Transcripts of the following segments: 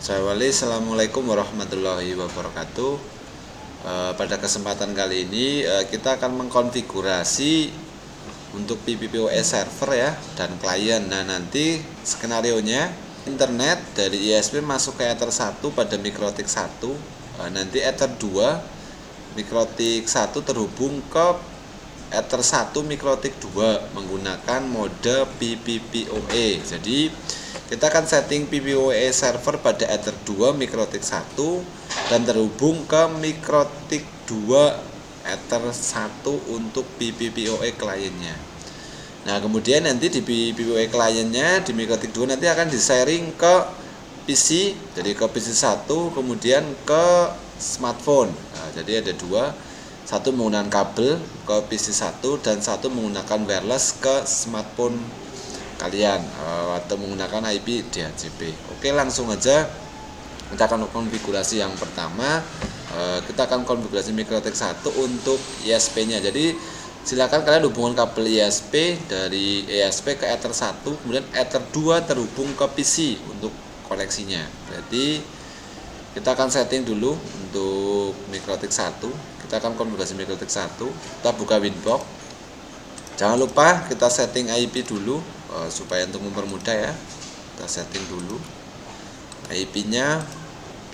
Assalamualaikum warahmatullahi wabarakatuh. Pada kesempatan kali ini kita akan mengkonfigurasi untuk PPPoE server ya dan klien. Nah, nanti skenarionya internet dari ISP masuk ke Ether 1 pada MikroTik 1, nanti Ether 2 MikroTik 1 terhubung ke Ether 1 MikroTik 2 menggunakan mode PPPoE. Jadi kita akan setting PPPoE server pada Ether 2 MikroTik 1 dan terhubung ke MikroTik 2 Ether 1 untuk PPPoE kliennya. Nah, kemudian nanti di PPPoE kliennya di MikroTik 2 nanti akan di-sharing ke PC, jadi ke PC 1 kemudian ke smartphone. Nah, jadi ada dua, satu menggunakan kabel ke PC 1 dan satu menggunakan wireless ke smartphone kalian atau menggunakan IP DHCP. Oke, langsung aja kita akan konfigurasi yang pertama. Kita akan konfigurasi MikroTik 1 untuk ISP nya. Jadi silakan kalian hubungkan kabel ISP dari ISP ke Ether 1, kemudian Ether 2 terhubung ke PC untuk koneksinya. Berarti kita akan setting dulu untuk MikroTik 1. Kita akan konfigurasi MikroTik 1. Kita buka Winbox. Jangan lupa kita setting IP dulu supaya untuk mempermudah ya. Kita setting dulu IP nya.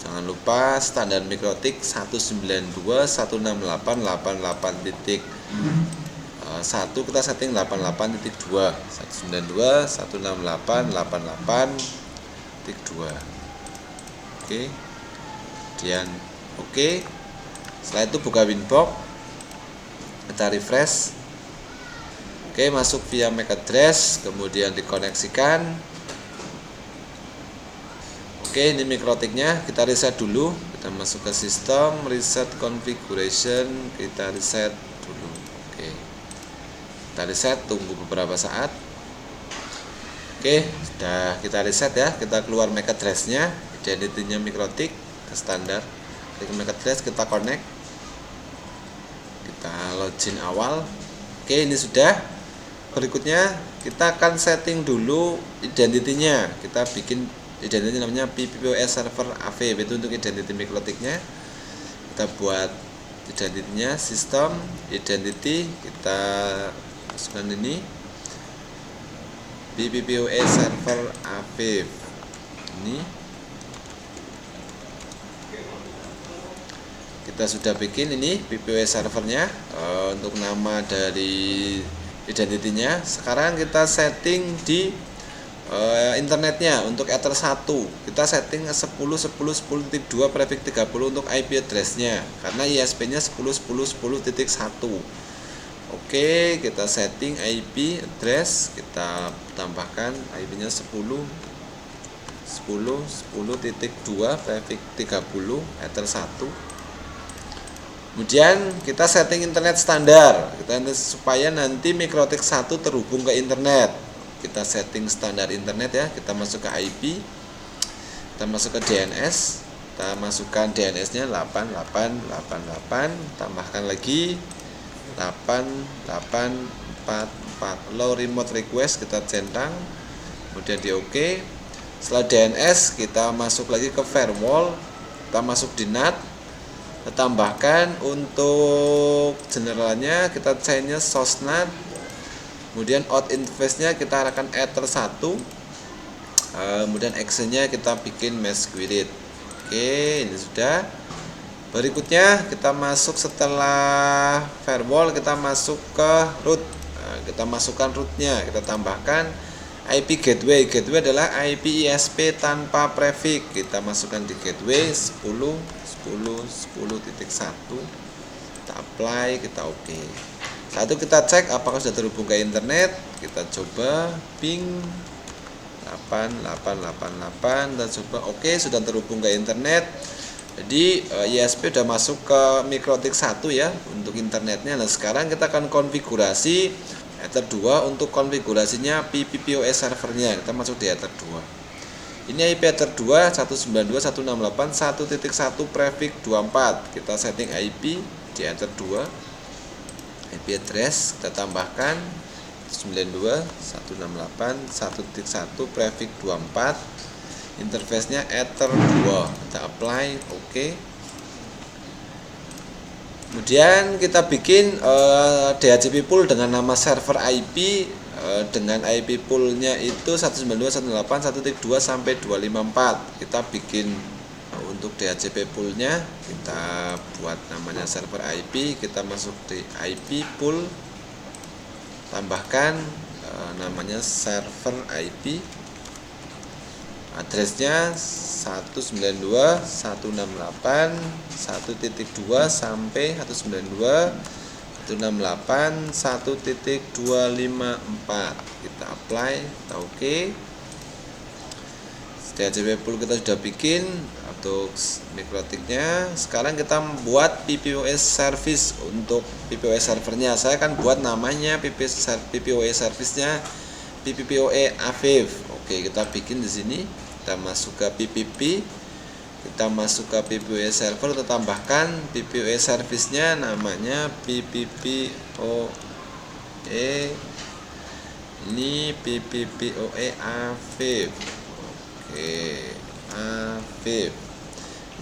Jangan lupa standar MikroTik 192.168.88.1, kita setting 88.2 192.168.88.2. Oke. Kemudian oke. Setelah itu buka Winbox. Kita refresh. Oke, masuk via MAC address, kemudian dikoneksikan. Oke, ini MikroTiknya, kita reset dulu. Kita masuk ke sistem, reset configuration, kita reset dulu. Oke, kita reset, tunggu beberapa saat. Oke, sudah kita reset ya. Kita keluar MAC address-nya, identity-nya MikroTik standar. Klik MAC address, kita connect. Kita login awal. Oke, ini sudah. Berikutnya kita akan setting dulu identity-nya. Kita bikin identity namanya PPPoE server AV, itu untuk identity MikroTiknya. Kita buat identity-nya sistem identity, kita masukkan ini PPPoE server AV. Ini kita sudah bikin ini PPPoE servernya. Untuk nama dari identity-nya. Sekarang kita setting di internetnya untuk Ether 1. Kita setting 10.10.10.2 prefix 30 untuk IP address-nya karena ISP-nya 10.10.10.1. Oke, kita setting IP address, kita tambahkan IP-nya 10.10.10.2 prefix 30 Ether 1. Kemudian kita setting internet standar, supaya nanti MikroTik 1 terhubung ke internet. Kita setting standar internet ya. Kita masuk ke IP, kita masuk ke DNS, kita masukkan DNS-nya 8888, tambahkan lagi 8844. Allow remote request, kita centang, kemudian di OK. Setelah DNS kita masuk lagi ke firewall, kita masuk di NAT. Kita tambahkan untuk generalnya kita chainnya source-NAT, kemudian out interface-nya kita arahkan Ether 1, kemudian action-nya kita bikin mesh query. Oke, ini sudah. Berikutnya kita masuk setelah firewall, kita masuk ke root. Kita masukkan root-nya, kita tambahkan IP gateway. Gateway adalah IP ISP tanpa prefix. Kita masukkan di gateway 10.10.10.1. Kita apply, kita OK. Saat itu kita cek apakah sudah terhubung ke internet. Kita coba ping 8888 dan coba OK, sudah terhubung ke internet. Jadi ISP sudah masuk ke MikroTik 1 ya untuk internetnya. Nah, sekarang kita akan konfigurasi Ether 2 untuk konfigurasinya PPPoE servernya. Kita masuk di Ether 2. Ini IP Ether 2 192.168.1.1 prefix 24. Kita setting IP di Ether 2. IP address kita tambahkan 92.168.1.1 prefix 24. interface-nya Ether 2, kita apply, oke. Kemudian kita bikin DHCP pool dengan nama server IP dengan IP poolnya itu 192.168.1.2 sampai 254. Kita bikin untuk DHCP poolnya, kita buat namanya server IP, kita masuk di IP pool, tambahkan namanya server IP, addressnya 192.168.1.2 sampai 192.168.1.254. Kita apply, kita oke. DHCP pool kita sudah bikin untuk mikrotiknya. Sekarang kita membuat PPOS service untuk PPOS servernya. Saya akan buat namanya PPOS service-nya PPPoE Aviv. Oke, kita bikin di sini. Kita masuk ke PPP, kita masuk ke PPOS server, kita tambahkan PPOS service-nya namanya PPPoE. Ini PPPoE Aviv. Oke, Aviv.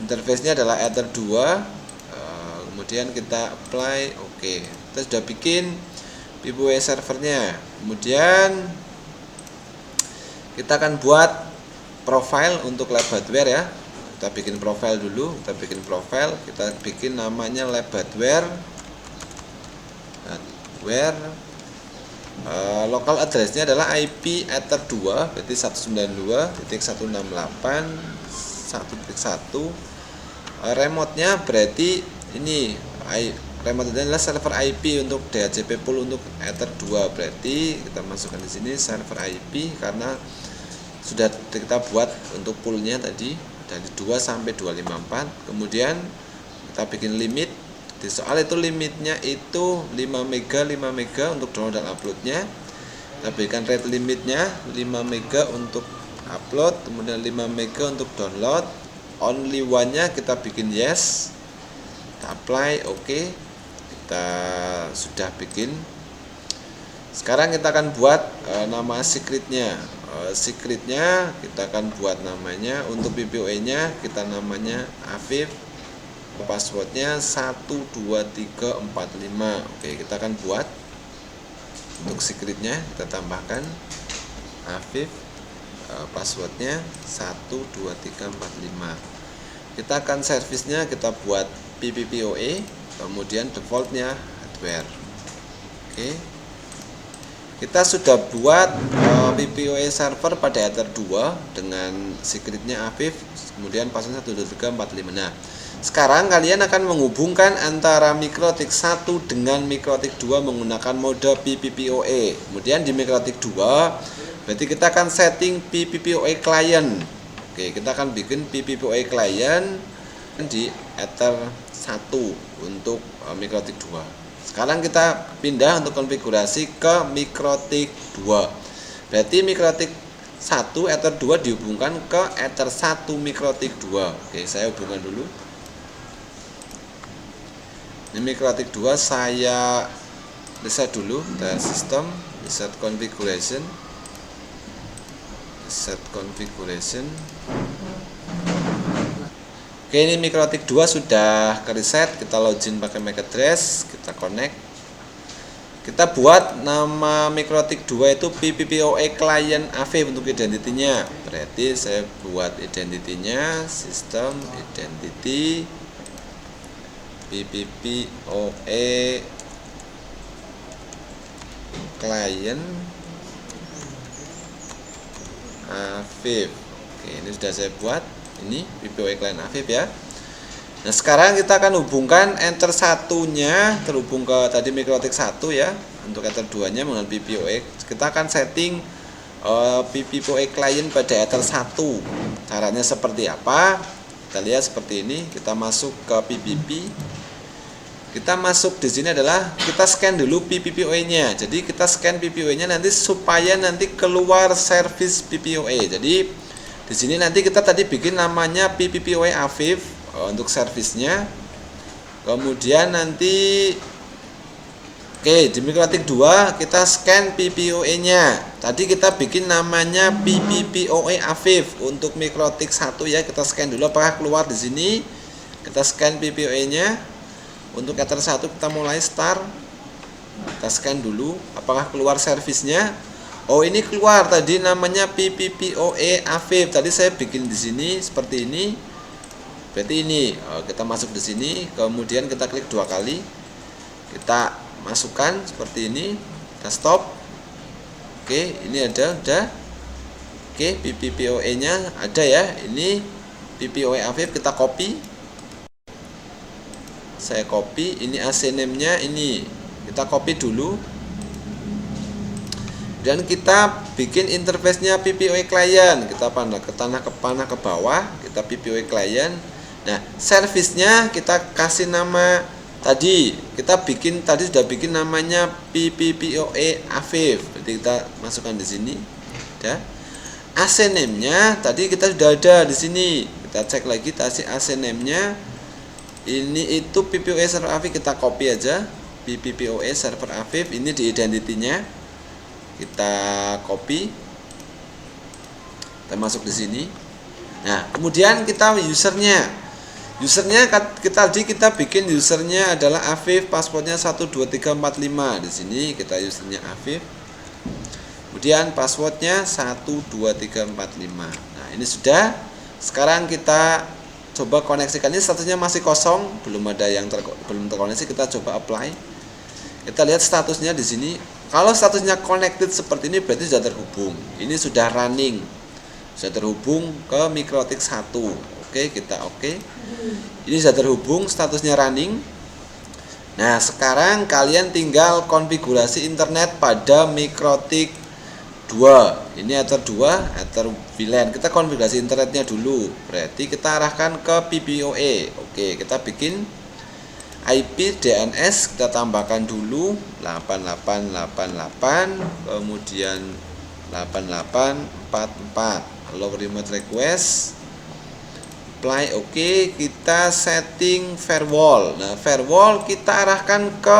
Interface-nya adalah Ether 2. Kemudian kita apply, oke. Kita sudah bikin PPOS servernya. Kemudian kita akan buat profile untuk lab hardware ya. Kita bikin profile dulu, kita bikin namanya lab hardware. Local address-nya adalah IP Ether 2, berarti 192.168.1.1. Remote-nya berarti ini remote adalah server IP untuk DHCP pool untuk Ether 2, berarti kita masukkan di sini server IP karena sudah kita buat untuk poolnya tadi dari 2 sampai 254. Kemudian kita bikin limit. Di soal itu limitnya itu 5 mega untuk download dan uploadnya. Kita berikan rate limitnya 5 mega untuk upload, kemudian 5 mega untuk download. Only one-nya kita bikin yes. Kita apply, oke. Kita sudah bikin. Sekarang kita akan buat nama secretnya. Secretnya kita akan buat namanya untuk PPOE nya kita namanya Aviv, passwordnya 12345. Oke, kita akan buat untuk secretnya, kita tambahkan Aviv, passwordnya 12345. Kita akan servisnya kita buat PPPoE, kemudian defaultnya hardware. Oke, kita sudah buat PPOE server pada Ether 2 dengan secretnya Aviv, kemudian password 12345. Nah, sekarang kalian akan menghubungkan antara mikrotik 1 dengan mikrotik 2 menggunakan mode PPPoE. Kemudian di mikrotik 2 berarti kita akan setting PPPoE client. Oke, kita akan bikin PPPoE client di Ether 1 untuk mikrotik 2. Sekarang kita pindah untuk konfigurasi ke mikrotik 2. Berarti mikrotik 1 Ether 2 dihubungkan ke Ether 1 mikrotik 2. Oke, saya hubungkan dulu. Ini mikrotik 2 saya reset dulu dari sistem, reset configuration. Oke, ini mikrotik 2 sudah ke reset. Kita login pakai MAC address, kita connect. Kita buat nama mikrotik 2 itu PPPoE client Aviv untuk identitinya. Berarti saya buat identitinya sistem identity PPPoE client Aviv. Oke, ini sudah saya buat. Ini PPPoE client Aviv ya. Nah, sekarang kita akan hubungkan Ether 1-nya terhubung ke tadi mikrotik 1 ya. Untuk Ether 2-nya menggunakan PPPoE. Kita akan setting PPPoE client pada Ether 1. Caranya seperti apa? Kita lihat seperti ini. Kita masuk ke PPP. Kita masuk di sini adalah kita scan dulu PPPoE-nya. Jadi kita scan PPPoE-nya nanti supaya nanti keluar service PPPoE. Jadi di sini nanti kita tadi bikin namanya PPPoE Aviv untuk servisnya. Kemudian nanti Oke, di mikrotik 2 kita scan PPOE nya. Tadi kita bikin namanya PPPoE Afif. Untuk mikrotik 1 ya, kita scan dulu apakah keluar di sini. Kita scan PPOE nya. Untuk Ether 1 kita mulai start. Kita scan dulu apakah keluar servisnya. Oh, ini keluar tadi namanya PPPoE Afif. Tadi saya bikin di sini seperti ini. Berarti ini. Kita masuk di sini, kemudian kita klik 2 kali. Kita masukkan seperti ini, kita stop. Oke, ini ada udah. Oke, PPPoE nya ada ya. Ini PPOE Afif, kita copy. Saya copy, ini AC name nya ini. Kita copy dulu. Dan kita bikin interface-nya PPOE client. Kita panah ke bawah, kita PPOE client. Nah, service-nya kita kasih nama tadi kita bikin, tadi sudah bikin namanya PPPoE Afif. Jadi kita masukkan di sini. Ya. AC name-nya tadi kita sudah ada di sini. Kita cek lagi tadi AC name-nya. Ini itu PPOE server Afif, kita copy aja. PPPoE server Afif, ini di identity-nya. Kita copy. Kita masuk di sini. Nah, kemudian kita usernya. Usernya kita bikin usernya adalah Afif, passwordnya 12345. Di sini kita usernya Afif. Kemudian passwordnya 12345. Nah, ini sudah. Sekarang kita coba koneksikan. Ini statusnya masih kosong, belum ada yang belum terkoneksi. Kita coba apply. Kita lihat statusnya di sini. Kalau statusnya connected seperti ini berarti sudah terhubung. Ini sudah running. Sudah terhubung ke mikrotik 1. Oke, kita oke. Ini sudah terhubung, statusnya running. Nah, sekarang kalian tinggal konfigurasi internet pada mikrotik 2. Ini Ether 2, Ether VLAN. Kita konfigurasi internetnya dulu. Berarti kita arahkan ke PPOE. Oke, kita bikin IP DNS, kita tambahkan dulu 8888, kemudian 8844. Lalu remote request apply. Oke, kita setting firewall. Nah, firewall kita arahkan ke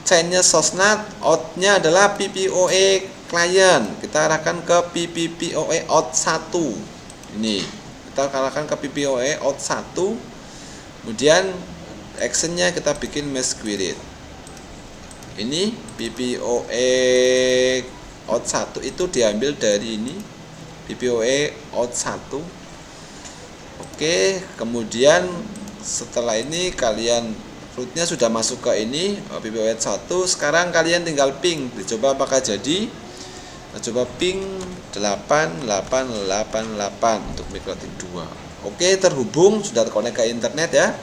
chainnya Sosnat, outnya adalah PPOE client. Kita arahkan ke PPPoE out 1. Ini kita arahkan ke PPOE out 1. Kemudian actionnya kita bikin mesh query. Ini PPOE out 1 itu diambil dari ini PPOE out 1. Oke, kemudian setelah ini kalian rootnya sudah masuk ke ini PPOE 1. Sekarang kalian tinggal ping, dicoba apakah jadi. Kita coba ping 8888 untuk mikrotik 2. Oke, terhubung, sudah terkonek ke internet ya.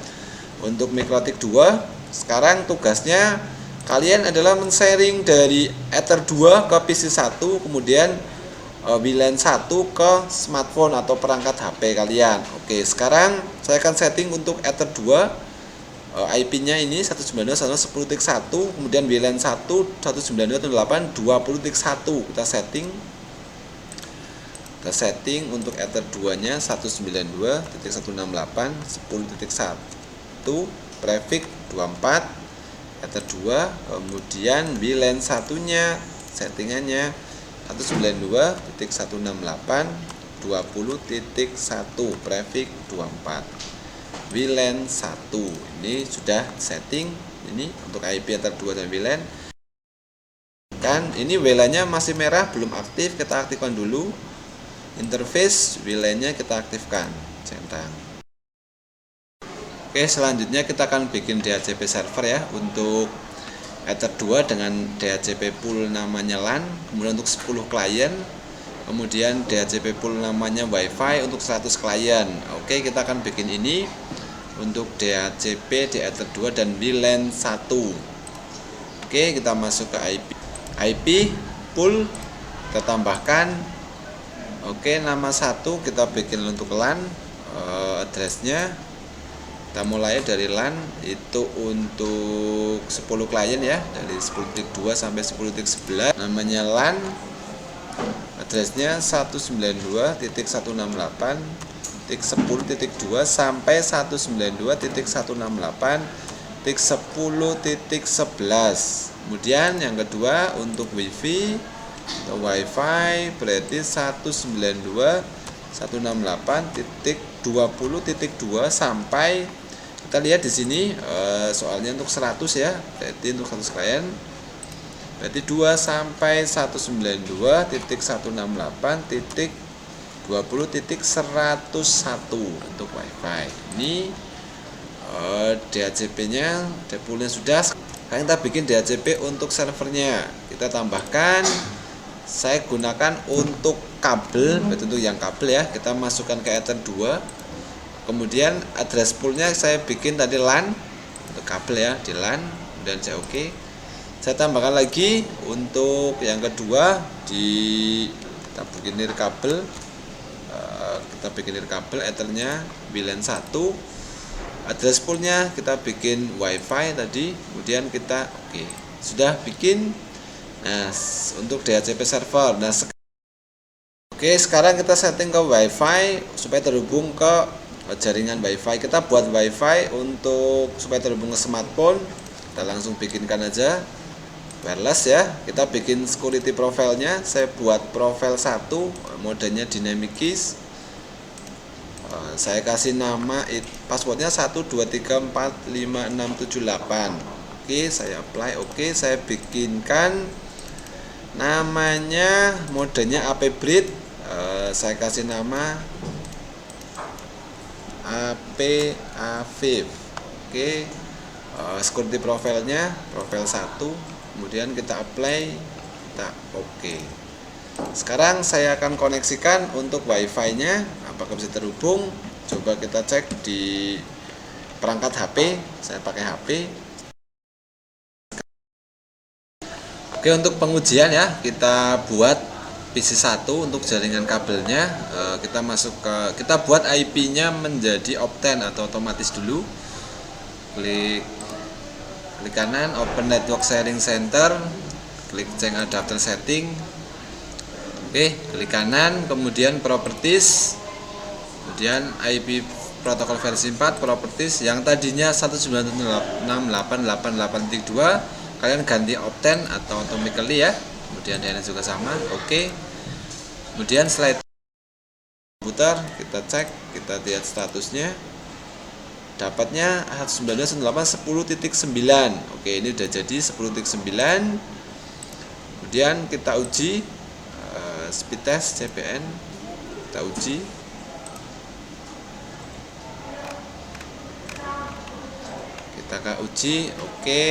Untuk mikrotik 2, sekarang tugasnya kalian adalah men-sharing dari Ether 2 ke PC 1, kemudian VLAN 1 ke smartphone atau perangkat HP kalian. Oke, sekarang saya akan setting untuk Ether 2. IP-nya ini 192.168.10.1, kemudian VLAN 1 192.168.20.1. Kita setting untuk Ether 2-nya 192.168.10.1 prefix 24 Ether 2, kemudian VLAN 1-nya settingannya 192.168.20.1 prefix 24 VLAN 1. Ini sudah setting ini untuk IP Ether 2 dan VLAN. Kan ini WLAN-nya masih merah, belum aktif, kita aktifkan dulu. Interface WLAN-nya kita aktifkan, centang. Oke, selanjutnya kita akan bikin DHCP server ya untuk Ether 2 dengan DHCP pool namanya LAN, kemudian untuk 10 klien, kemudian DHCP pool namanya WiFi untuk 100 klien. Oke, kita akan bikin ini untuk DHCP di Ether 2 dan VLAN 1. Oke, kita masuk ke IP pool, kita tambahkan. Oke, nama 1 kita bikin untuk LAN, addressnya kita mulai dari LAN itu untuk 10 klien ya, dari 10.2 sampai 10.11. Namanya LAN, addressnya 192.168.10.2 sampai 192.168.10.11. Kemudian yang kedua untuk WiFi atau WiFi berarti 192.168.20.2 sampai kita lihat di sini soalnya untuk 100 ya, berarti untuk 100 klien berarti 2 sampai 192.168.20.101 untuk WiFi. Ini DHCP-nya, poolnya sudah. Sekarang kita bikin DHCP untuk servernya. Kita tambahkan, saya gunakan untuk kabel, berarti untuk yang kabel ya. Kita masukkan ke Ether 2. Kemudian address poolnya saya bikin tadi LAN untuk kabel ya, di LAN, dan saya oke. Saya tambahkan lagi untuk yang kedua kita bikin kabel, Ethernya WLAN 1. Address poolnya kita bikin WiFi tadi, kemudian kita oke. Sudah bikin. Nah, untuk DHCP server. Nah, sekarang kita setting ke WiFi supaya terhubung ke jaringan WiFi. Kita buat WiFi untuk supaya terhubung ke smartphone. Kita langsung bikinkan aja wireless ya. Kita bikin security profile-nya. Saya buat profile 1, modenya dynamic keys. Saya kasih nama passwordnya 1234567 Oke, saya apply. Oke, saya bikinkan namanya, modenya AP Bridge. Saya kasih nama AP Afif. Oke, security profile-nya profile 1. Kemudian kita apply, kita oke. Sekarang saya akan koneksikan untuk WiFi-nya, apakah bisa terhubung. Coba kita cek di perangkat HP. Saya pakai HP. Oke, untuk pengujian ya, kita buat PC 1 untuk jaringan kabelnya. Kita buat IP-nya menjadi Opten atau otomatis dulu. Klik kanan, Open Network Sharing Center, klik Change Adapter Setting. Oke, klik kanan, kemudian Properties, kemudian IP protokol versi 4, Properties yang tadinya 192.168.8.2 kalian ganti Opten atau automatically ya. Kemudian DNS juga sama. Oke. Kemudian slide komputer kita cek, kita lihat statusnya. Dapatnya 192.168.10.9. Oke, ini udah jadi 10.9. Kemudian kita uji speed test CPN, kita uji. Kita uji. Oke,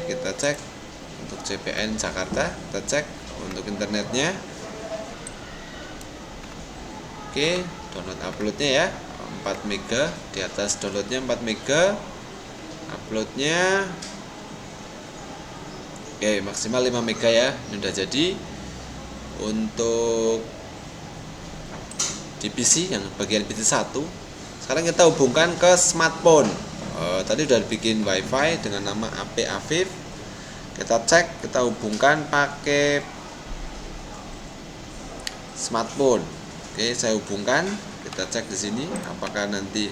kita cek untuk CPN Jakarta, kita cek untuk internetnya. Oke, download uploadnya ya 4 mega, di atas downloadnya 4 mega, uploadnya oke maksimal 5 mega ya. Ini udah jadi untuk di PC yang bagian PC 1. Sekarang kita hubungkan ke smartphone. Tadi udah bikin WiFi dengan nama AP Afif. Kita cek, kita hubungkan pakai smartphone. Oke, saya hubungkan. Kita cek di sini apakah nanti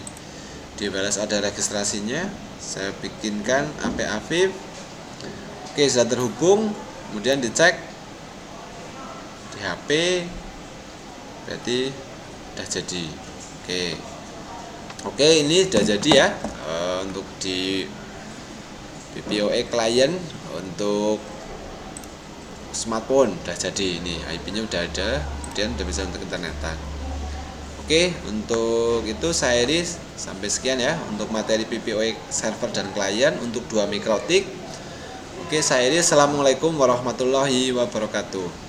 di wireless ada registrasinya. Saya bikinkan AP Afif. Oke, sudah terhubung. Kemudian dicek di HP, berarti sudah jadi. Oke, ini sudah jadi ya. Untuk di PPOE client untuk smartphone sudah jadi. Ini IP-nya udah ada, kemudian udah bisa untuk internetan. Oke, untuk itu saya iris. Sampai sekian ya untuk materi PPOE server dan klien untuk 2 mikrotik. Oke, saya iris. Assalamualaikum warahmatullahi wabarakatuh.